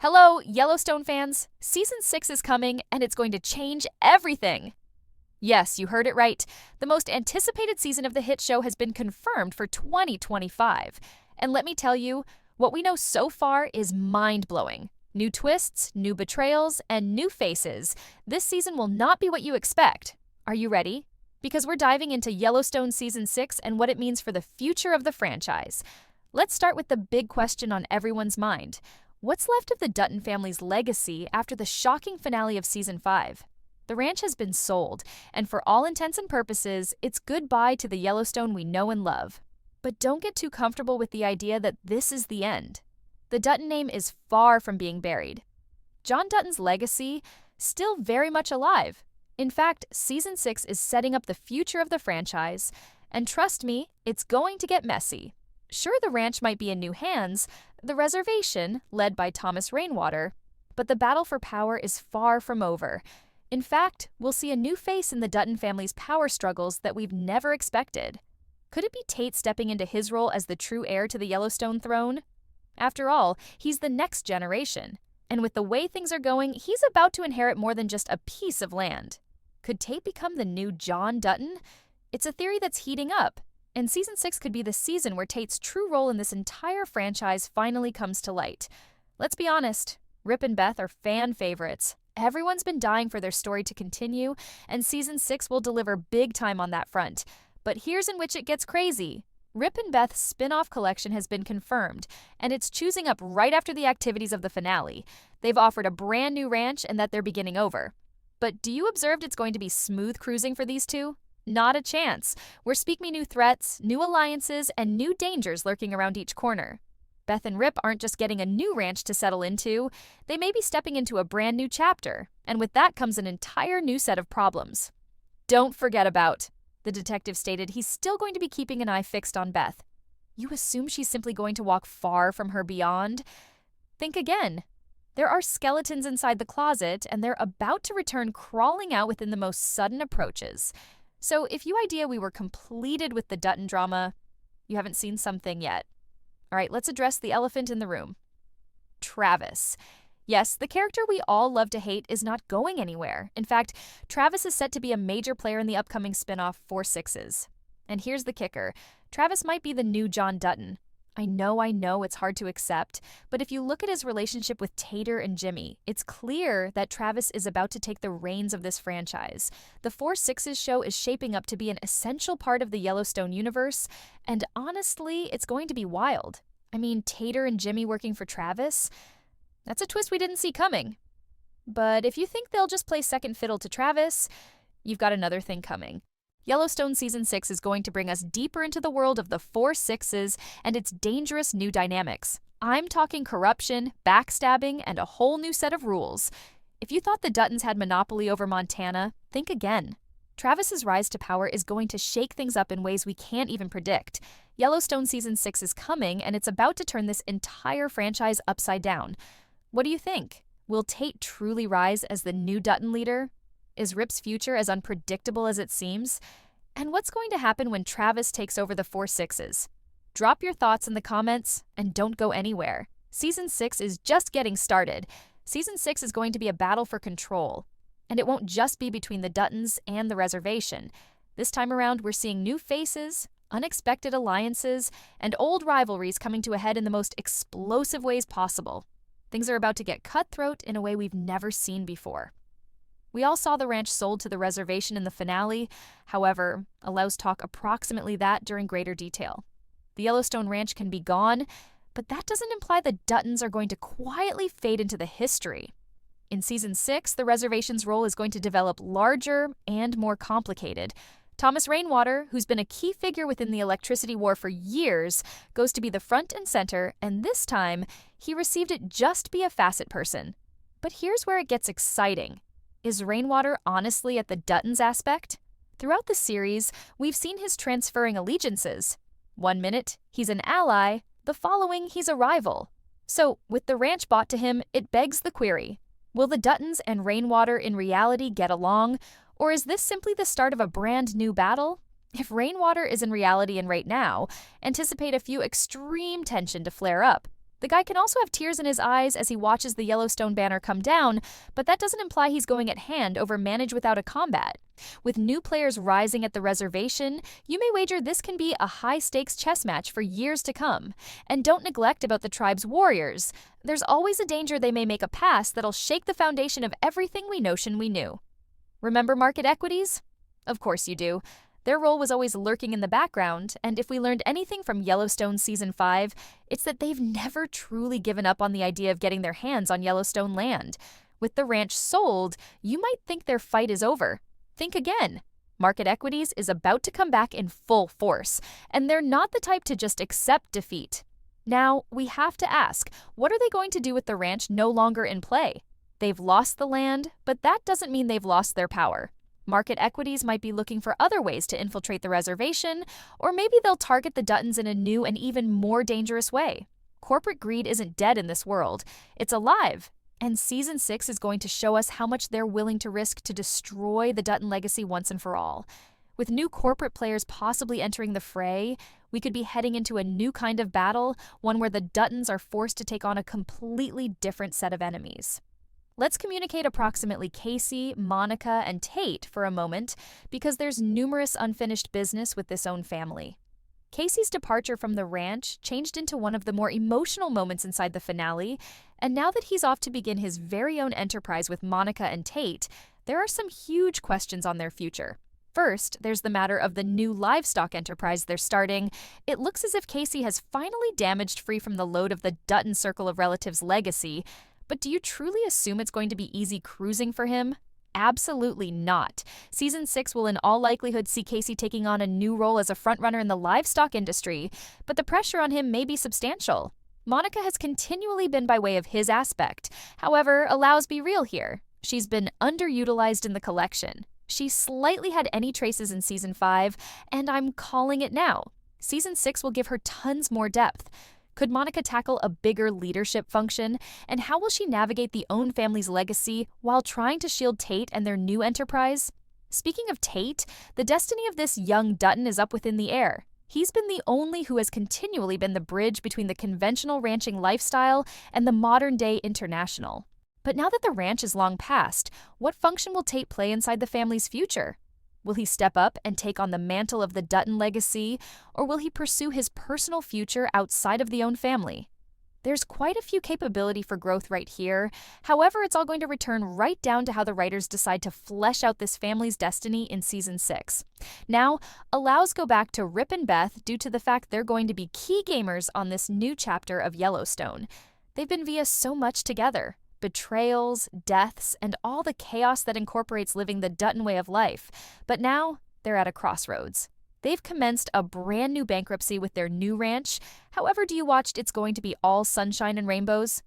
Hello, Yellowstone fans! Season 6 is coming, and it's going to change everything! Yes, you heard it right. The most anticipated season of the hit show has been confirmed for 2025. And let me tell you, what we know so far is mind-blowing. New twists, new betrayals, and new faces. This season will not be what you expect. Are you ready? Because we're diving into Yellowstone Season 6 and what it means for the future of the franchise. Let's start with the big question on everyone's mind. What's left of the Dutton family's legacy after the shocking finale of Season 5? The ranch has been sold, and for all intents and purposes, it's goodbye to the Yellowstone we know and love. But don't get too comfortable with the idea that this is the end. The Dutton name is far from being buried. John Dutton's legacy, still very much alive. In fact, Season 6 is setting up the future of the franchise, and trust me, it's going to get messy. Sure, the ranch might be in new hands, the reservation, led by Thomas Rainwater, but the battle for power is far from over. In fact, we'll see a new face in the Dutton family's power struggles that we've never expected. Could it be Tate stepping into his role as the true heir to the Yellowstone throne? After all, he's the next generation, and with the way things are going, he's about to inherit more than just a piece of land. Could Tate become the new John Dutton? It's a theory that's heating up. And Season 6 could be the season where Tate's true role in this entire franchise finally comes to light. Let's be honest, Rip and Beth are fan favorites. Everyone's been dying for their story to continue, and Season 6 will deliver big time on that front. But here's in which it gets crazy. Rip and Beth's spin-off collection has been confirmed, and it's choosing up right after the activities of the finale. They've offered a brand new ranch and that they're beginning over. But do you observe it's going to be smooth cruising for these two? Not a chance. We're speaking new threats, new alliances, and new dangers lurking around each corner. Beth and Rip aren't just getting a new ranch to settle into, they may be stepping into a brand new chapter, and with that comes an entire new set of problems. Don't forget about, the detective stated he's still going to be keeping an eye fixed on Beth. You assume she's simply going to walk far from her beyond? Think again. There are skeletons inside the closet, and they're about to return crawling out within the most sudden approaches. So if you idea we were completed with the Dutton drama, you haven't seen something yet. All right, let's address the elephant in the room. Travis. Yes, the character we all love to hate is not going anywhere. In fact, Travis is set to be a major player in the upcoming spinoff 4/6s. And here's the kicker. Travis might be the new John Dutton. I know it's hard to accept, but if you look at his relationship with Tater and Jimmy, it's clear that Travis is about to take the reins of this franchise. The 4/6s show is shaping up to be an essential part of the Yellowstone universe, and honestly, it's going to be wild. I mean, Tater and Jimmy working for Travis? That's a twist we didn't see coming. But if you think they'll just play second fiddle to Travis, you've got another thing coming. Yellowstone Season 6 is going to bring us deeper into the world of the 4/6s and its dangerous new dynamics. I'm talking corruption, backstabbing, and a whole new set of rules. If you thought the Duttons had monopoly over Montana, think again. Travis's rise to power is going to shake things up in ways we can't even predict. Yellowstone Season 6 is coming, and it's about to turn this entire franchise upside down. What do you think? Will Tate truly rise as the new Dutton leader? Is Rip's future as unpredictable as it seems? And what's going to happen when Travis takes over the 4/6s? Drop your thoughts in the comments and don't go anywhere. Season 6 is just getting started. Season 6 is going to be a battle for control. And it won't just be between the Duttons and the reservation. This time around, we're seeing new faces, unexpected alliances, and old rivalries coming to a head in the most explosive ways possible. Things are about to get cutthroat in a way we've never seen before. We all saw the ranch sold to the reservation in the finale. However, allows talk approximately that during greater detail. The Yellowstone ranch can be gone, but that doesn't imply the Duttons are going to quietly fade into the history. In Season 6, the reservation's role is going to develop larger and more complicated. Thomas Rainwater, who's been a key figure within the electricity war for years, goes to be the front and center, and this time, he received it just be a facet person. But here's where it gets exciting. Is Rainwater honestly at the Duttons aspect? Throughout the series, we've seen his transferring allegiances. One minute, he's an ally, the following, he's a rival. So, with the ranch bought to him, it begs the query. Will the Duttons and Rainwater in reality get along, or is this simply the start of a brand new battle? If Rainwater is in reality and right now, anticipate a few extreme tension to flare up. The guy can also have tears in his eyes as he watches the Yellowstone banner come down, but that doesn't imply he's going at hand over manage without a combat. With new players rising at the reservation, you may wager this can be a high-stakes chess match for years to come. And don't neglect about the tribe's warriors. There's always a danger they may make a pass that'll shake the foundation of everything we notion we knew. Remember market equities? Of course you do. Their role was always lurking in the background, and if we learned anything from Yellowstone Season 5, it's that they've never truly given up on the idea of getting their hands on Yellowstone land. With the ranch sold, you might think their fight is over. Think again. Market equities is about to come back in full force, and they're not the type to just accept defeat. Now, we have to ask, what are they going to do with the ranch no longer in play? They've lost the land, but that doesn't mean they've lost their power. Market equities might be looking for other ways to infiltrate the reservation, or maybe they'll target the Duttons in a new and even more dangerous way. Corporate greed isn't dead in this world. It's alive. And Season 6 is going to show us how much they're willing to risk to destroy the Dutton legacy once and for all. With new corporate players possibly entering the fray, we could be heading into a new kind of battle, one where the Duttons are forced to take on a completely different set of enemies. Let's communicate approximately Casey, Monica, and Tate for a moment, because there's numerous unfinished business with this own family. Casey's departure from the ranch changed into one of the more emotional moments inside the finale, and now that he's off to begin his very own enterprise with Monica and Tate, there are some huge questions on their future. First, there's the matter of the new livestock enterprise they're starting. It looks as if Casey has finally damaged free from the load of the Dutton circle of relatives' legacy, but do you truly assume it's going to be easy cruising for him? Absolutely not. Season 6 will in all likelihood see Casey taking on a new role as a frontrunner in the livestock industry, but the pressure on him may be substantial. Monica has continually been by way of his aspect. However, allows be real here. She's been underutilized in the collection. She slightly had any traces in Season 5, and I'm calling it now. Season 6 will give her tons more depth. Could Monica tackle a bigger leadership function? And how will she navigate the own family's legacy while trying to shield Tate and their new enterprise? Speaking of Tate, the destiny of this young Dutton is up within the air. He's been the only who has continually been the bridge between the conventional ranching lifestyle and the modern-day international. But now that the ranch is long past, what function will Tate play inside the family's future? Will he step up and take on the mantle of the Dutton legacy, or will he pursue his personal future outside of the own family? There's quite a few capability for growth right here. However, it's all going to return right down to how the writers decide to flesh out this family's destiny in Season 6. Now, allows go back to Rip and Beth due to the fact they're going to be key gamers on this new chapter of Yellowstone. They've been via so much together. Betrayals, deaths, and all the chaos that incorporates living the Dutton way of life. But now, they're at a crossroads. They've commenced a brand new bankruptcy with their new ranch. However, do you watch it's going to be all sunshine and rainbows?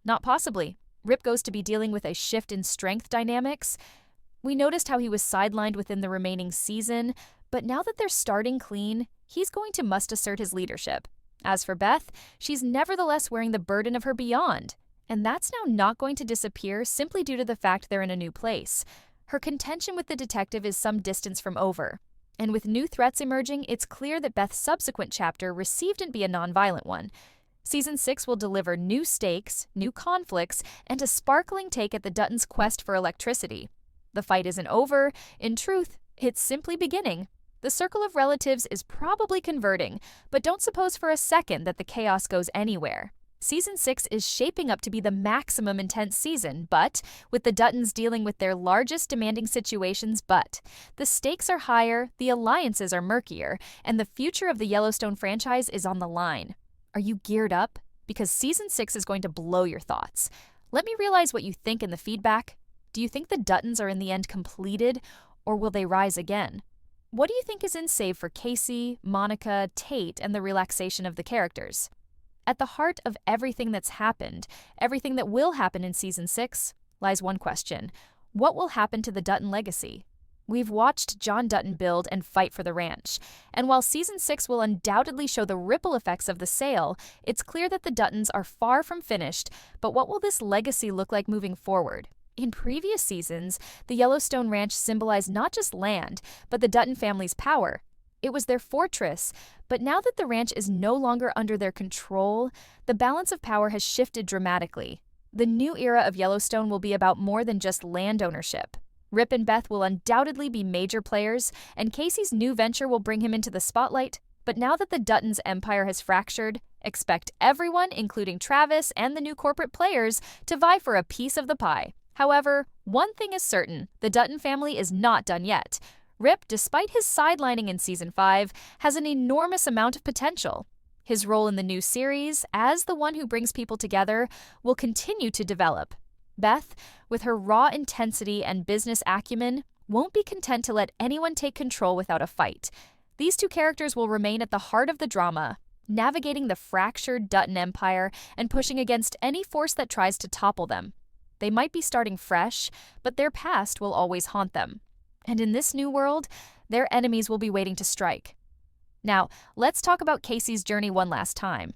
Not possibly. Rip goes to be dealing with a shift in strength dynamics. We noticed how he was sidelined within the remaining season, but now that they're starting clean, he's going to must assert his leadership. As for Beth, she's nevertheless wearing the burden of her beyond. And that's now not going to disappear simply due to the fact they're in a new place. Her contention with the detective is some distance from over. And with new threats emerging, it's clear that Beth's subsequent chapter received and be a non-violent one. Season 6 will deliver new stakes, new conflicts, and a sparkling take at the Duttons' quest for electricity. The fight isn't over. In truth, it's simply beginning. The circle of relatives is probably converting, but don't suppose for a second that the chaos goes anywhere. Season 6 is shaping up to be the maximum intense season, but with the Duttons dealing with their largest demanding situations, the stakes are higher, the alliances are murkier, and the future of the Yellowstone franchise is on the line. Are you geared up? Because Season 6 is going to blow your thoughts. Let me realize what you think in the feedback. Do you think the Duttons are in the end completed, or will they rise again? What do you think is in save for Casey, Monica, Tate, and the relaxation of the characters? At the heart of everything that's happened, everything that will happen in Season 6, lies one question. What will happen to the Dutton legacy? We've watched John Dutton build and fight for the ranch, and while Season 6 will undoubtedly show the ripple effects of the sale, it's clear that the Duttons are far from finished, but what will this legacy look like moving forward? In previous seasons, the Yellowstone Ranch symbolized not just land, but the Dutton family's power. It was their fortress, but now that the ranch is no longer under their control, the balance of power has shifted dramatically. The new era of Yellowstone will be about more than just land ownership. Rip and Beth will undoubtedly be major players, and Casey's new venture will bring him into the spotlight. But now that the Duttons' empire has fractured, expect everyone, including Travis and the new corporate players, to vie for a piece of the pie. However, one thing is certain, the Dutton family is not done yet. Rip, despite his sidelining in Season 5, has an enormous amount of potential. His role in the new series, as the one who brings people together, will continue to develop. Beth, with her raw intensity and business acumen, won't be content to let anyone take control without a fight. These two characters will remain at the heart of the drama, navigating the fractured Dutton empire and pushing against any force that tries to topple them. They might be starting fresh, but their past will always haunt them. And in this new world, their enemies will be waiting to strike. Now, let's talk about Casey's journey one last time.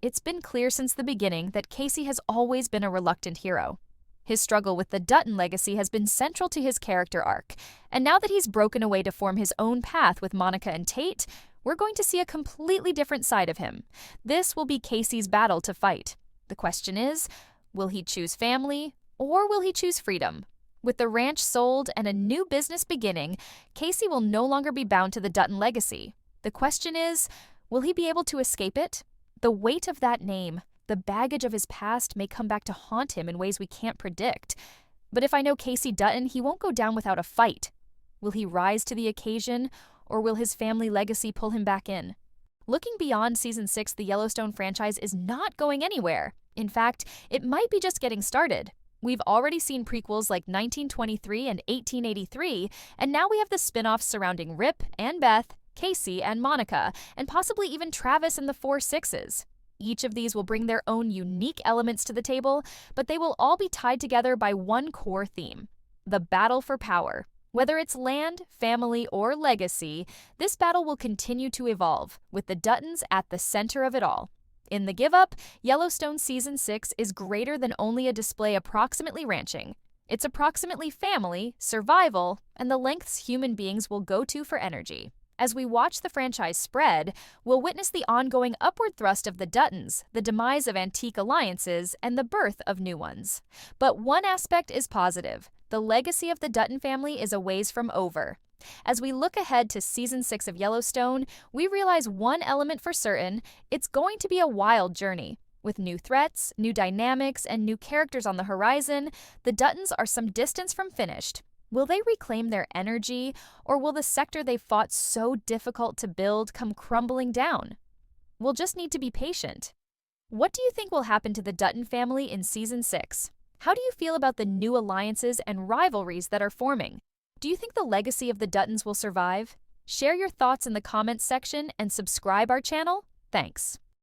It's been clear since the beginning that Casey has always been a reluctant hero. His struggle with the Dutton legacy has been central to his character arc, and now that he's broken away to form his own path with Monica and Tate, we're going to see a completely different side of him. This will be Casey's battle to fight. The question is, will he choose family, or will he choose freedom? With the ranch sold and a new business beginning, Casey will no longer be bound to the Dutton legacy. The question is, will he be able to escape it? The weight of that name, the baggage of his past, may come back to haunt him in ways we can't predict. But if I know Casey Dutton, he won't go down without a fight. Will he rise to the occasion, or will his family legacy pull him back in? Looking beyond Season 6, the Yellowstone franchise is not going anywhere. In fact, it might be just getting started. We've already seen prequels like 1923 and 1883, and now we have the spin-offs surrounding Rip and Beth, Casey and Monica, and possibly even Travis and the Four Sixes. Each of these will bring their own unique elements to the table, but they will all be tied together by one core theme: the battle for power. Whether it's land, family, or legacy, this battle will continue to evolve, with the Duttons at the center of it all. In the give-up, Yellowstone Season 6 is greater than only a display approximately ranching. It's approximately family, survival, and the lengths human beings will go to for energy. As we watch the franchise spread, we'll witness the ongoing upward thrust of the Duttons, the demise of antique alliances, and the birth of new ones. But one aspect is positive. The legacy of the Dutton family is a ways from over. As we look ahead to Season 6 of Yellowstone, we realize one element for certain: it's going to be a wild journey. With new threats, new dynamics, and new characters on the horizon, the Duttons are some distance from finished. Will they reclaim their energy, or will the sector they fought so difficult to build come crumbling down? We'll just need to be patient. What do you think will happen to the Dutton family in Season 6? How do you feel about the new alliances and rivalries that are forming? Do you think the legacy of the Duttons will survive? Share your thoughts in the comments section and subscribe our channel. Thanks.